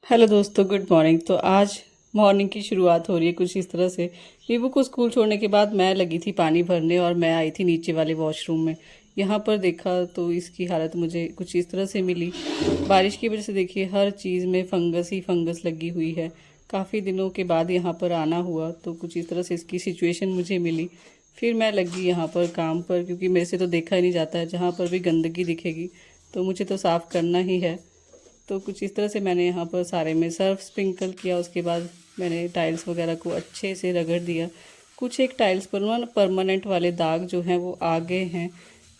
Hello दोस्तों, good morning. तो आज मॉर्निंग की शुरुआत हो रही है कुछ इस तरह से। रीबू को स्कूल छोड़ने के बाद मैं लगी थी पानी भरने और मैं आई थी नीचे वाले वॉशरूम में। यहाँ पर देखा तो इसकी हालत मुझे कुछ इस तरह से मिली। बारिश की वजह से देखिए हर चीज़ में फंगस ही फंगस लगी हुई है। काफ़ी दिनों के बाद यहाँ पर आना हुआ तो कुछ इस तरह से इसकी सिचुएशन मुझे मिली। फिर मैं लगी यहाँ पर काम पर, क्योंकि मेरे से तो देखा ही नहीं जाता है। जहाँ पर भी गंदगी दिखेगी तो मुझे तो साफ़ करना ही है। तो कुछ इस तरह से मैंने यहाँ पर सारे में सर्फ स्प्रिंकल किया। उसके बाद मैंने टाइल्स वगैरह को अच्छे से रगड़ दिया। कुछ एक टाइल्स पर ना परमानेंट वाले दाग जो हैं वो आ गए हैं।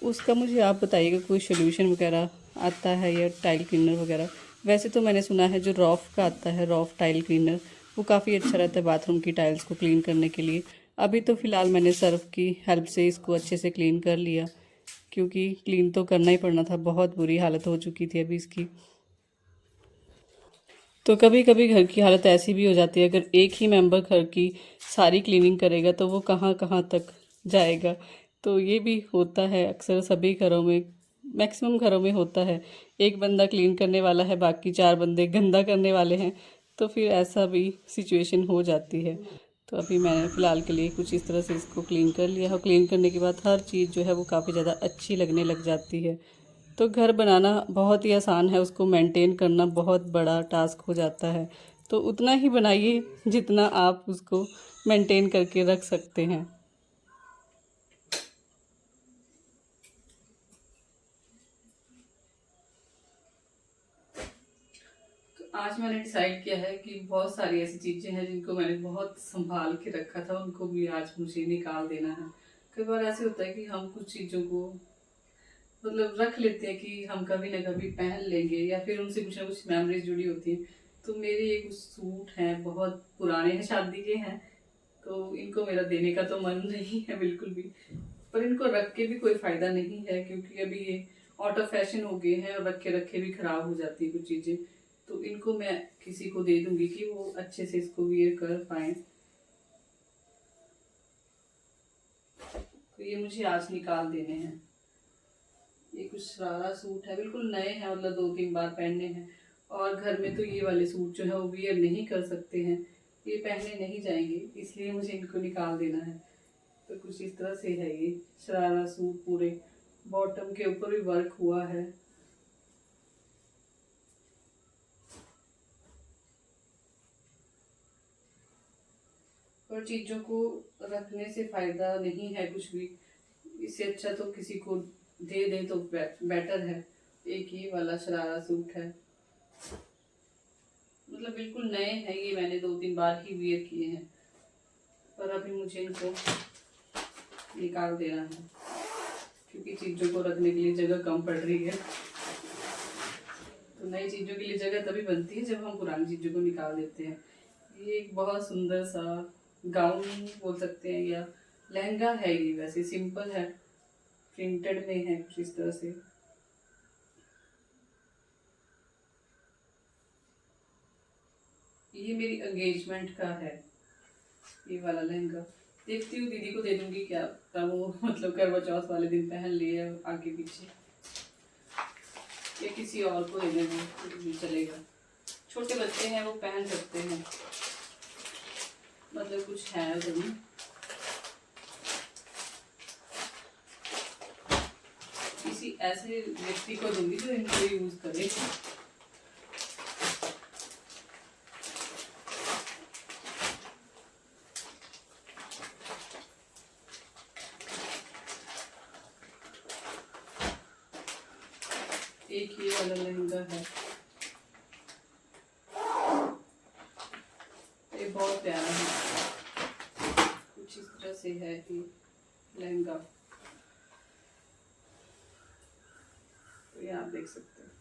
उसका मुझे आप बताइएगा कोई सोल्यूशन वगैरह आता है या टाइल क्लीनर वगैरह। वैसे तो मैंने सुना है जो रॉफ का आता है, रॉफ टाइल क्लीनर, वो काफ़ी अच्छा रहता है बाथरूम की टाइल्स को क्लीन करने के लिए। अभी तो फ़िलहाल मैंने सर्फ की हेल्प से इसको अच्छे से क्लीन कर लिया, क्योंकि क्लीन तो करना ही पड़ना था। बहुत बुरी हालत हो चुकी थी अभी इसकी। तो कभी कभी घर की हालत ऐसी भी हो जाती है, अगर एक ही मेंबर घर की सारी क्लीनिंग करेगा तो वो कहाँ कहाँ तक जाएगा। तो ये भी होता है अक्सर सभी घरों में, मैक्सिमम घरों में होता है। एक बंदा क्लीन करने वाला है, बाकी चार बंदे गंदा करने वाले हैं। तो फिर ऐसा भी सिचुएशन हो जाती है। तो अभी मैंने फ़िलहाल के लिए कुछ इस तरह से इसको क्लीन कर लिया और क्लीन करने के बाद हर चीज़ जो है वो काफ़ी ज़्यादा अच्छी लगने लग जाती है। तो घर बनाना बहुत ही आसान है, उसको मेंटेन करना बहुत बड़ा टास्क हो जाता है। तो उतना ही बनाइए जितना आप उसको मेंटेन करके रख सकते हैं। तो आज मैंने डिसाइड किया है कि बहुत सारी ऐसी चीज़ें हैं जिनको मैंने बहुत संभाल के रखा था, उनको भी आज मुझे निकाल देना है। कई बार ऐसे होता है कि हम कुछ चीज़ों को मतलब रख लेते हैं कि हम कभी ना कभी पहन लेंगे, या फिर उनसे कुछ ना कुछ मेमोरीज जुड़ी होती हैं। तो मेरे ये कुछ सूट हैं, बहुत पुराने हैं, शादी के हैं। तो इनको मेरा देने का तो मन नहीं है बिल्कुल भी। पर इनको रख के भी कोई फ़ायदा नहीं है, क्योंकि अभी ये आउट ऑफ फैशन हो गए हैं और रखे रखे भी ख़राब हो जाती है कुछ चीज़ें। तो इनको मैं किसी को दे दूंगी कि वो अच्छे से इसको वियर कर पाएँ। तो ये मुझे आज निकाल देने हैं। ये कुछ शरारा सूट है, बिल्कुल नए हैं, मतलब दो तीन बार पहनने हैं। और घर में तो ये वाले सूट जो है वो वियर नहीं कर सकते हैं, ये पहने नहीं जाएंगे, इसलिए मुझे इनको निकाल देना है। तो कुछ इस तरह से है ये शरारा सूट, पूरे बॉटम के ऊपर भी वर्क हुआ है। पर चीज़ों को रखने से फ़ायदा नहीं है कुछ भी। इससे अच्छा तो किसी को दे दें तो बेटर है। एक ये वाला शरारा सूट है, मतलब बिल्कुल नए हैं, ये मैंने दो तीन बार ही वियर किए हैं। पर अभी मुझे इनको निकाल देना है, क्योंकि चीज़ों को रखने के लिए जगह कम पड़ रही है। तो नई चीज़ों के लिए जगह तभी बनती है जब हम पुरानी चीज़ों को निकाल देते हैं। ये एक बहुत सुंदर सा गाउन बोल सकते हैं, या लहंगा है। ये वैसे सिंपल है, प्रिंटेड में है कुछ इस तरह से। ये मेरी एंगेजमेंट का है, ये वाला लहंगा। देखती हूँ दीदी को दे दूंगी क्या पता वो मतलब करवा चौथ वाले दिन पहन लिए आगे पीछे, या किसी और को दे देना भी चलेगा। छोटे बच्चे हैं वो पहन सकते हैं, मतलब कुछ है उधर में। किसी ऐसे व्यक्ति को दूंगी जो इनको यूज करे। एक ये वाला लहंगा है, ये बहुत प्यारा है। कुछ इस तरह से है ये लहंगा। तो ये आप देख सकते हैं,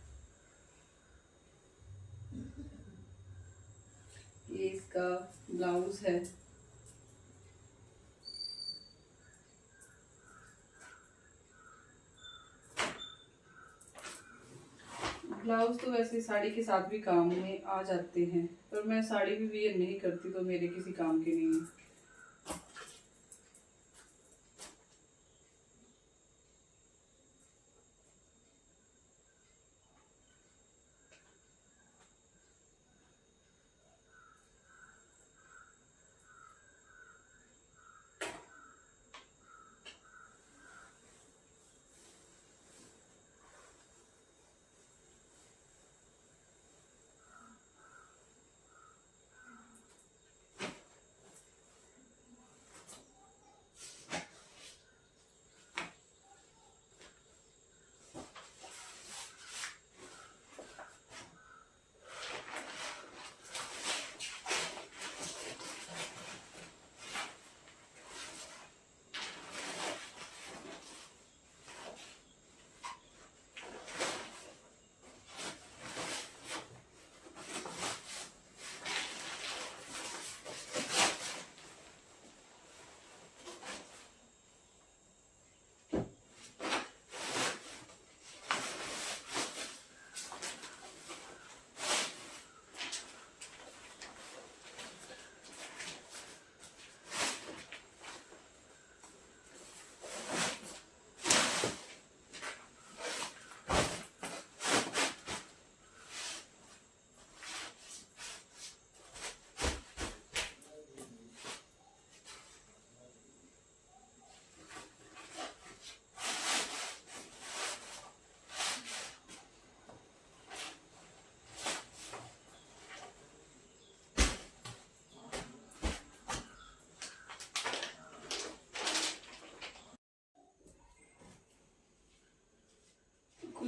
ये इसका ब्लाउज है। ब्लाउज तो वैसे साड़ी के साथ भी काम में आ जाते हैं, पर मैं साड़ी भी वियर नहीं करती तो मेरे किसी काम के नहीं है।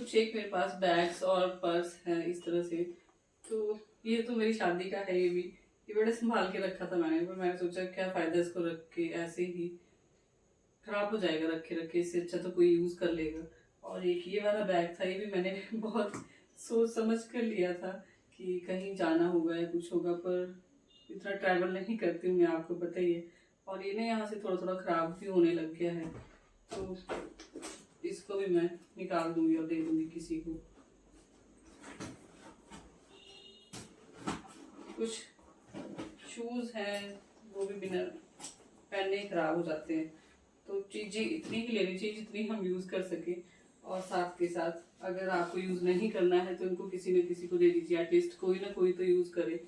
कुछ एक मेरे पास बैग्स और पर्स हैं इस तरह से। तो ये तो मेरी शादी का है, ये बड़े संभाल के रखा था मैंने, पर मैंने सोचा क्या फ़ायदा इसको रख के, ऐसे ही खराब हो जाएगा रखे रखे, इससे अच्छा तो कोई यूज़ कर लेगा। और एक ये वाला बैग था, ये भी मैंने बहुत सोच समझ कर लिया था कि कहीं जाना होगा या कुछ होगा, पर इतना ट्रैवल नहीं करती हूँ मैं, आपको पता ही है। और ये ना यहाँ से थोड़ा थोड़ा ख़राब भी होने लग गया है, तो इसको भी मैं निकाल दूंगी और दे दूंगी किसी को। कुछ शूज़ हैं वो भी बिना पहने ही ख़राब हो जाते हैं, तो चीज़ें इतनी ही लेनी चाहिए जितनी हम यूज़ कर सकें। और साथ के साथ अगर आपको यूज़ नहीं करना है तो इनको किसी न किसी को दे दीजिए, एटलीस्ट कोई ना कोई तो यूज़ करे।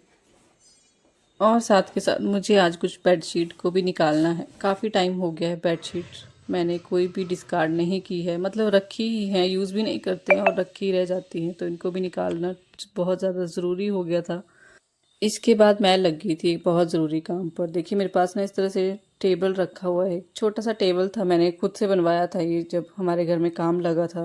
और साथ के साथ मुझे आज कुछ बेडशीट को भी निकालना है। काफ़ी टाइम हो गया है बेडशीट मैंने कोई भी डिस्कार्ड नहीं की है, मतलब रखी ही है, यूज़ भी नहीं करते हैं और रखी ही रह जाती हैं, तो इनको भी निकालना बहुत ज़्यादा ज़रूरी हो गया था। इसके बाद मैं लग गई थी एक बहुत ज़रूरी काम पर। देखिए मेरे पास ना इस तरह से टेबल रखा हुआ है, एक छोटा सा टेबल था, मैंने खुद से बनवाया था ये जब हमारे घर में काम लगा था।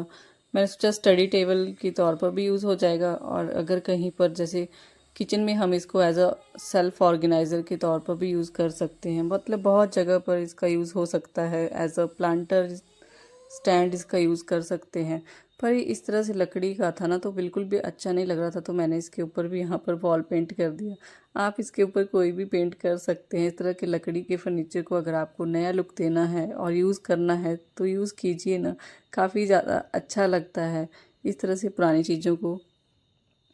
मैंने सोचा स्टडी टेबल के तौर पर भी यूज़ हो जाएगा, और अगर कहीं पर जैसे किचन में हम इसको एज अ सेल्फ ऑर्गेनाइज़र के तौर पर भी यूज़ कर सकते हैं, मतलब बहुत जगह पर इसका यूज़ हो सकता है। एज अ प्लांटर स्टैंड इसका यूज़ कर सकते हैं। पर ये इस तरह से लकड़ी का था ना, तो बिल्कुल भी अच्छा नहीं लग रहा था, तो मैंने इसके ऊपर भी यहाँ पर वॉल पेंट कर दिया। आप इसके ऊपर कोई भी पेंट कर सकते हैं। इस तरह के लकड़ी के फर्नीचर को अगर आपको नया लुक देना है और यूज़ करना है तो यूज़ कीजिए ना, काफ़ी ज़्यादा अच्छा लगता है। इस तरह से पुरानी चीज़ों को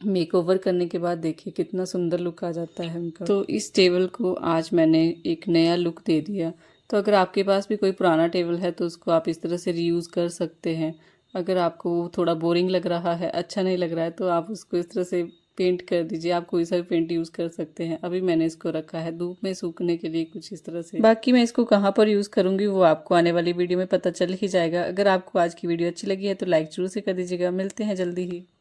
मेकओवर करने के बाद देखिए कितना सुंदर लुक आ जाता है उनका। तो इस टेबल को आज मैंने एक नया लुक दे दिया। तो अगर आपके पास भी कोई पुराना टेबल है तो उसको आप इस तरह से रीयूज़ कर सकते हैं। अगर आपको वो थोड़ा बोरिंग लग रहा है, अच्छा नहीं लग रहा है, तो आप उसको इस तरह से पेंट कर दीजिए। आप कोई सा भी पेंट यूज़ कर सकते हैं। अभी मैंने इसको रखा है धूप में सूखने के लिए कुछ इस तरह से। बाकी मैं इसको कहाँ पर यूज़ करूँगी वो आपको आने वाली वीडियो में पता चल ही जाएगा। अगर आपको आज की वीडियो अच्छी लगी है तो लाइक ज़रूर से कर दीजिएगा। मिलते हैं जल्दी ही।